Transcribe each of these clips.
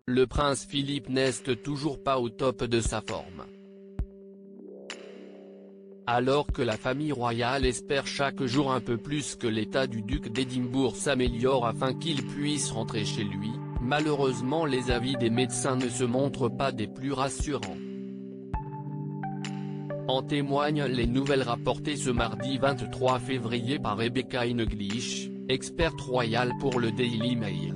le prince Philippe n'est toujours pas au top de sa forme. Alors que la famille royale espère chaque jour un peu plus que l'état du duc d'Édimbourg s'améliore afin qu'il puisse rentrer chez lui, malheureusement les avis des médecins ne se montrent pas des plus rassurants. En témoignent les nouvelles rapportées ce mardi 23 février par Rebecca English, experte royale pour le Daily Mail.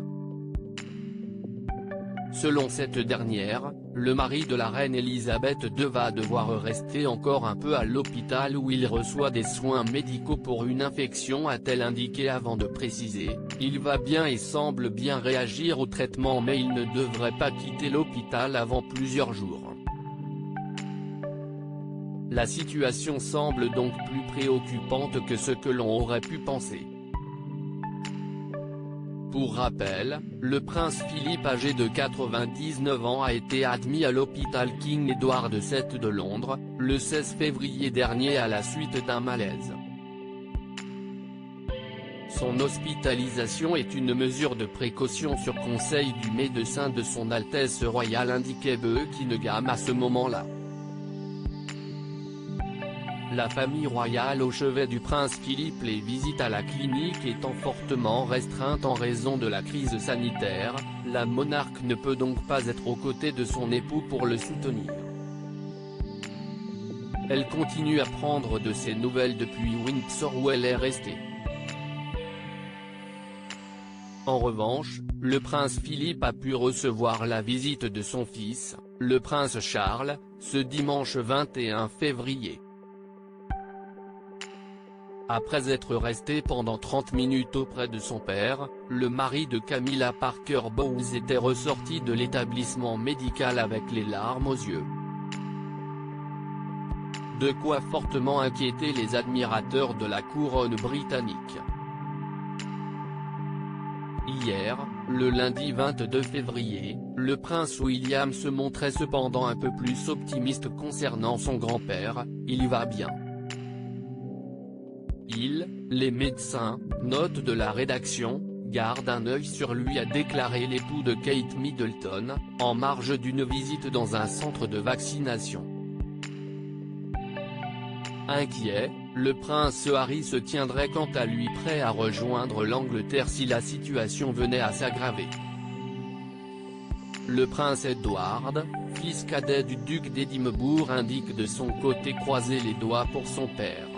Selon cette dernière, le mari de la reine Elisabeth II va devoir rester encore un peu à l'hôpital où il reçoit des soins médicaux pour une infection, a-t-elle indiqué avant de préciser « Il va bien et semble bien réagir au traitement mais il ne devrait pas quitter l'hôpital avant plusieurs jours ». La situation semble donc plus préoccupante que ce que l'on aurait pu penser. Pour rappel, le prince Philippe âgé de 99 ans a été admis à l'hôpital King Edward VII de Londres, le 16 février dernier à la suite d'un malaise. Son hospitalisation est une mesure de précaution sur conseil du médecin de son Altesse royale, indiquait Buckingham à ce moment-là. La famille royale au chevet du prince Philippe, les visites à la clinique étant fortement restreintes en raison de la crise sanitaire, la monarque ne peut donc pas être aux côtés de son époux pour le soutenir. Elle continue à prendre de ses nouvelles depuis Windsor où elle est restée. En revanche, le prince Philippe a pu recevoir la visite de son fils, le prince Charles, ce dimanche 21 février. Après être resté pendant 30 minutes auprès de son père, le mari de Camilla Parker Bowles était ressorti de l'établissement médical avec les larmes aux yeux. De quoi fortement inquiéter les admirateurs de la couronne britannique. Hier, le lundi 22 février, le prince William se montrait cependant un peu plus optimiste concernant son grand-père, il va bien. Les médecins, note de la rédaction, gardent un œil sur lui, a déclaré l'époux de Kate Middleton, en marge d'une visite dans un centre de vaccination. Inquiet, le prince Harry se tiendrait quant à lui prêt à rejoindre l'Angleterre si la situation venait à s'aggraver. Le prince Edward, fils cadet du duc d'Édimbourg, indique de son côté croiser les doigts pour son père.